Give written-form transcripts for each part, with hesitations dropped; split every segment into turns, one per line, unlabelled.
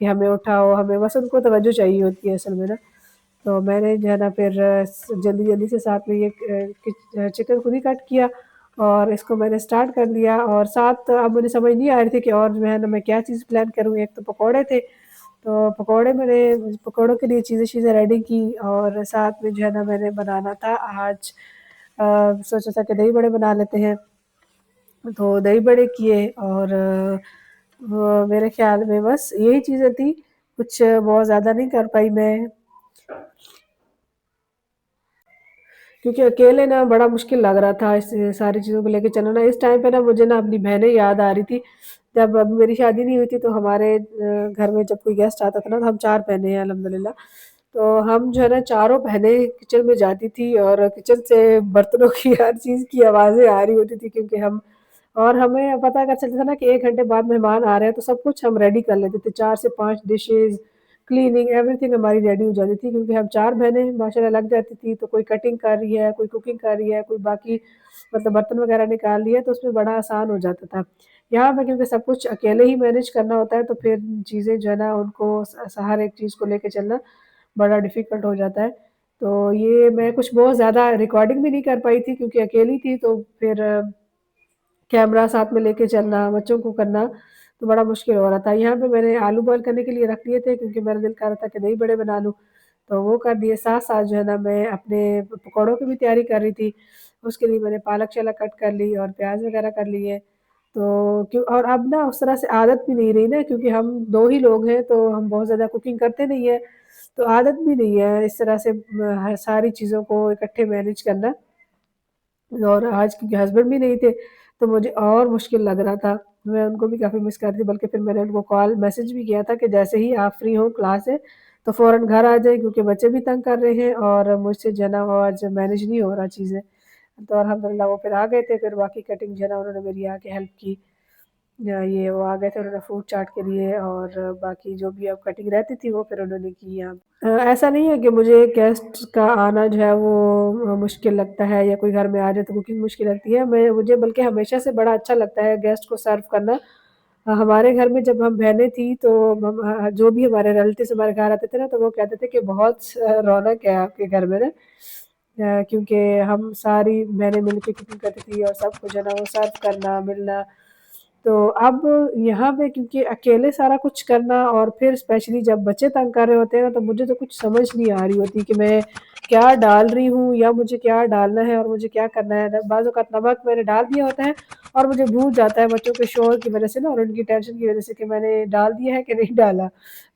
کہ ہمیں اٹھاؤ، ہمیں بس ان کو توجہ چاہیے ہوتی ہے اصل میں نا۔ تو میں نے جو ہے نا پھر جلدی جلدی سے ساتھ میں یہ چکن خود ہی کٹ کیا اور اس کو میں نے سٹارٹ کر لیا، اور ساتھ اب مجھے سمجھ نہیں آ رہی تھی کہ اور جو ہے نا میں کیا چیز پلان کروں۔ ایک تو پکوڑے تھے، تو پکوڑے میں نے پکوڑوں کے لیے چیزیں ریڈی کی، اور ساتھ میں جو ہے نا میں نے بنانا تھا آج سوچا تھا کہ دہی بڑے بنا لیتے ہیں، تو دہی بڑے کیے، اور میرے خیال میں بس یہی چیزیں تھی، کچھ بہت زیادہ نہیں کر پائی میں، کیونکہ اکیلے نا بڑا مشکل لگ رہا تھا اس ساری چیزوں کو لے کے چلنا نا۔ اس ٹائم پہ نا مجھے نا اپنی بہنیں یاد آ رہی تھی۔ جب ابھی میری شادی نہیں ہوئی تھی تو ہمارے گھر میں جب کوئی گیسٹ آتا تھا نا، تو ہم 4 بہنیں ہیں الحمدللہ، تو ہم جو ہے نا چاروں بہنیں کچن میں جاتی تھی، اور کچن سے برتنوں کی ہر چیز کی آوازیں آ رہی ہوتی تھی، کیونکہ اور ہمیں پتہ اگر چلتا تھا نا کہ 1 گھنٹے بعد مہمان آ رہے ہیں، تو سب کچھ ہم ریڈی کر لیتے تھے، 4 سے 5 ڈشز، کلیننگ ایوری تھنگ ہماری ریڈی ہو جاتی تھی، کیونکہ ہم 4 بہنیں ماشاء اللہ لگ جاتی تھی، تو کوئی کٹنگ کر رہی ہے، کوئی کوکنگ کر رہی ہے، کوئی باقی مطلب برتن وغیرہ نکال رہی ہے، تو اس میں بڑا آسان ہو جاتا تھا۔ یہاں پہ کیونکہ سب کچھ اکیلے ہی مینیج کرنا ہوتا ہے، تو پھر چیزیں جو ہے نا ان کو ہر ایک چیز کو لے کے چلنا بڑا ڈیفیکلٹ ہو جاتا ہے۔ تو یہ میں کچھ بہت زیادہ ریکارڈنگ بھی نہیں کر پائی تھی، کیونکہ اکیلی تھی، تو پھر کیمرہ ساتھ میں لے کے چلنا، بچوں کو کرنا تو بڑا مشکل ہو رہا تھا۔ یہاں پہ میں نے آلو بوائل کرنے کے لیے رکھ لیے تھے، کیونکہ میرا دل کر رہا تھا کہ دہی بڑے بنا لوں، تو وہ کر دیے۔ ساتھ ساتھ جو ہے نا میں اپنے پکوڑوں کی بھی تیاری کر رہی تھی، اس کے لیے میں نے پالک شالک کٹ کر لی اور پیاز وغیرہ کر لیے۔ تو اور اب نا اس طرح سے عادت بھی نہیں رہی نا، کیونکہ ہم 2 ہی لوگ ہیں، تو ہم بہت زیادہ کوکنگ کرتے نہیں ہیں، تو عادت بھی نہیں ہے اس طرح سے ساری چیزوں کو اکٹھے مینیج کرنا، اور آج کیونکہ ہسبینڈ بھی نہیں تھے تو مجھے اور مشکل لگ رہا تھا۔ میں ان کو بھی کافی مس کرتی، بلکہ پھر میں نے ان کو کال میسج بھی کیا تھا کہ جیسے ہی آپ فری ہو کلاس سے تو فوراً گھر آ جائیں، کیونکہ بچے بھی تنگ کر رہے ہیں اور مجھ سے جو ہے نا وہ آج مینیج نہیں ہو رہا چیزیں۔ تو الحمدللہ وہ پھر آ گئے تھے، پھر باقی کٹنگ جو ہے نا انہوں نے میری آ کے ہیلپ کی، یہ وہ آ گئے تھے، انہوں نے فروٹ چاٹ کے لیے، اور باقی جو بھی اب کٹنگ رہتی تھی وہ پھر انہوں نے کی یہاں۔ ایسا نہیں ہے کہ مجھے گیسٹ کا آنا جو ہے وہ مشکل لگتا ہے، یا کوئی گھر میں آ جائے تو کوکنگ مشکل لگتی ہے، مجھے بلکہ ہمیشہ سے بڑا اچھا لگتا ہے گیسٹ کو سرو کرنا۔ ہمارے گھر میں جب ہم بہنیں تھیں تو جو بھی ہمارے ریلیٹیوز ہمارے گھر آتے تھے نا، تو وہ کہتے تھے کہ بہت رونق ہے آپ کے گھر میں نا، کیونکہ ہم ساری بہنیں مل کے کوکنگ کرتی تھی، اور سب کو جو ہے نا وہ سرو کرنا، ملنا۔ تو اب یہاں پہ کیونکہ اکیلے سارا کچھ کرنا، اور پھر اسپیشلی جب بچے تنگ کر رہے ہوتے ہیں نا، تو مجھے تو کچھ سمجھ نہیں آ رہی ہوتی کہ میں کیا ڈال رہی ہوں، یا مجھے کیا ڈالنا ہے، اور مجھے کیا کرنا ہے۔ بعض اوقات نمک میں نے ڈال دیا ہوتا ہے اور مجھے بھول جاتا ہے بچوں کے شور کی وجہ سے نا، اور ان کی ٹینشن کی وجہ سے، کہ میں نے ڈال دیا ہے کہ نہیں ڈالا،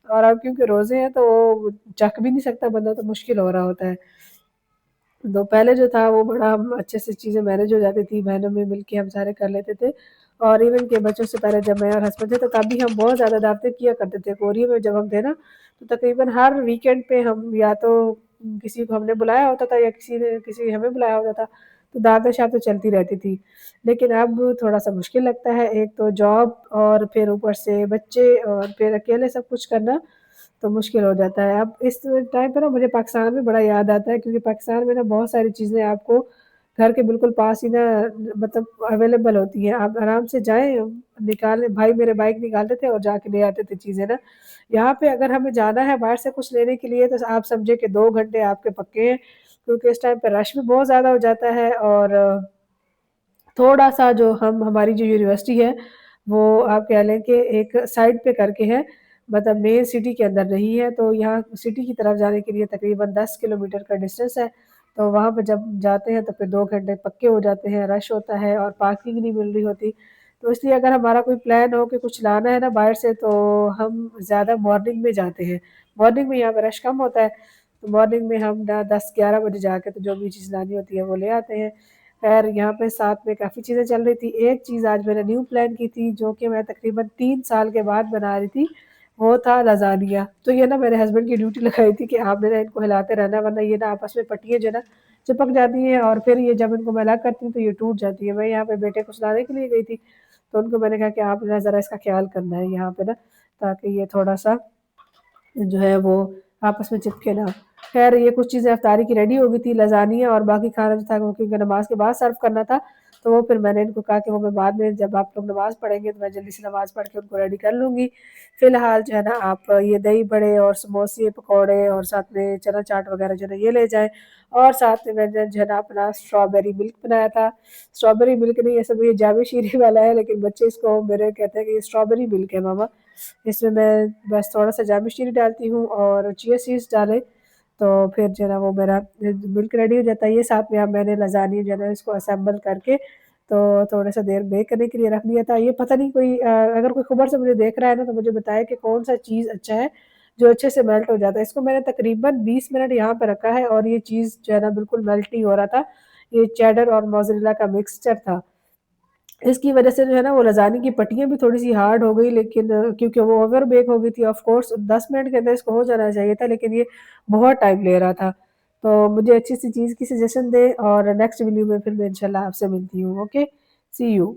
اور اب کیونکہ روزے ہیں تو وہ چکھ بھی نہیں سکتا بندہ، تو مشکل ہو رہا ہوتا ہے۔ تو پہلے جو تھا وہ بڑا اچھے سے چیزیں مینیج ہو جاتی تھی، بہنوں میں مل کے ہم سارے کر لیتے تھے، اور ایون کہ بچوں سے پہلے جب میں اور ہسبینڈ تھے تو تب بھی ہم بہت زیادہ دعوتیں کیا کرتے تھے۔ کوریے میں جب ہم تھے نا، تو تقریباً ہر ویکینڈ پہ ہم یا تو کسی کو ہم نے بلایا ہوتا تھا، یا کسی نے کسی ہمیں بلایا ہوتا تھا، تو دعوتیں شادتیں چلتی رہتی تھی۔ لیکن اب تھوڑا سا مشکل لگتا ہے، ایک تو جاب، اور پھر اوپر سے بچے، اور پھر اکیلے سب کچھ کرنا تو مشکل ہو جاتا ہے۔ اب اس ٹائم پہ نا مجھے پاکستان میں بڑا یاد آتا ہے، کیونکہ پاکستان میں نا بہت ساری چیزیں آپ کو گھر کے بالکل پاس ہی نا مطلب اویلیبل ہوتی ہیں، آپ آرام سے جائیں، نکالیں، بھائی میرے بائک نکالتے تھے اور جا کے لے آتے تھے چیزیں نا۔ یہاں پہ اگر ہمیں جانا ہے باہر سے کچھ لینے کے لیے، تو آپ سمجھے کہ 2 گھنٹے آپ کے پکے ہیں، کیونکہ اس ٹائم پہ رش بھی بہت زیادہ ہو جاتا ہے، اور تھوڑا سا جو ہماری جو یونیورسٹی ہے وہ آپ کہہ لیں کہ ایک سائڈ پہ کر کے ہے، مطلب مین سٹی کے اندر نہیں ہے، تو یہاں سٹی کی طرف جانے کے لیے تقریباً 10 کلومیٹر کا ڈسٹینس ہے، تو وہاں پہ جب جاتے ہیں تو پھر 2 گھنٹے پکے ہو جاتے ہیں، رش ہوتا ہے اور پارکنگ نہیں مل رہی ہوتی۔ تو اس لیے اگر ہمارا کوئی پلان ہو کہ کچھ لانا ہے نا باہر سے، تو ہم زیادہ مارننگ میں جاتے ہیں، مارننگ میں یہاں پہ رش کم ہوتا ہے، تو مارننگ میں ہم 10-11 بجے جا کے تو جو بھی چیز لانی ہوتی ہے وہ لے آتے ہیں۔ خیر یہاں پہ ساتھ میں کافی چیزیں چل رہی تھی۔ ایک چیز آج میں نے نیو پلان کی تھی، جو کہ میں تقریباً 3 سال کے بعد بنا رہی تھی، وہ تھا لازانیہ۔ تو یہ نا میرے ہسبینڈ کی ڈیوٹی لگائی تھی کہ آپ نے نا ان کو ہلاتے رہنا، ورنہ یہ نا آپس میں پٹیاں جو ہے نا چپک جاتی ہیں، اور پھر یہ جب ان کو میں الگ کرتی ہوں تو یہ ٹوٹ جاتی ہے۔ میں یہاں پہ بیٹے کو سلانے کے لیے گئی تھی، تو ان کو میں نے کہا کہ آپ نے ذرا اس کا خیال کرنا ہے یہاں پہ نا، تاکہ یہ تھوڑا سا جو ہے وہ آپس میں چپکے نہ۔ خیر یہ کچھ چیزیں افطاری کی ریڈی ہو گئی تھی، لازانیہ اور باقی کھانا جو تھا وہ کیونکہ نماز کے بعد سرو کرنا تھا، تو وہ پھر میں نے ان کو کہا کہ وہ میں بعد میں جب آپ لوگ نماز پڑھیں گے تو میں جلدی سے نماز پڑھ کے ان کو ریڈی کر لوں گی. فی الحال جو ہے نا آپ یہ دہی بڑے اور سموسے پکوڑے اور ساتھ میں چنا چاٹ وغیرہ جو ہے یہ لے جائیں. اور ساتھ میں نے جو ہے نا اپنا اسٹرابیری ملک بنایا تھا. اسٹرابیری ملک نہیں، یہ سب یہ جامع شیریں والا ہے، لیکن بچے اس کو میرے کہتے ہیں کہ یہ اسٹرابیری ملک ہے ماما. اس میں بس تھوڑا سا جامع شیریں ڈالتی ہوں اور چیا سیڈس ڈالے تو پھر جو ہے نا وہ میرا ملک ریڈی ہو جاتا ہے. یہ ساتھ میں اب میں نے لازانی جو ہے نا اس کو اسمبل کر کے تو تھوڑے سا دیر بیک کرنے کے لیے رکھ دیا تھا. یہ پتہ نہیں کوئی اگر کوئی خبر سے مجھے دیکھ رہا ہے نا تو مجھے بتائے کہ کون سا چیز اچھا ہے جو اچھے سے میلٹ ہو جاتا ہے. اس کو میں نے تقریباً 20 منٹ یہاں پہ رکھا ہے اور یہ چیز جو ہے نا بالکل میلٹ نہیں ہو رہا تھا. یہ چیڈر اور موزریلا کا مکسچر تھا، اس کی وجہ سے جو ہے نا وہ لازانی کی پٹیاں بھی تھوڑی سی ہارڈ ہو گئی، لیکن کیونکہ وہ اوور بیک ہو گئی تھی. آف کورس 10 منٹ کے اندر اس کو ہو جانا چاہیے تھا، لیکن یہ بہت ٹائم لے رہا تھا. تو مجھے اچھی سی چیز کی سجیشن دے اور نیکسٹ ویڈیو میں پھر میں انشاءاللہ آپ سے ملتی ہوں. Okay, see you.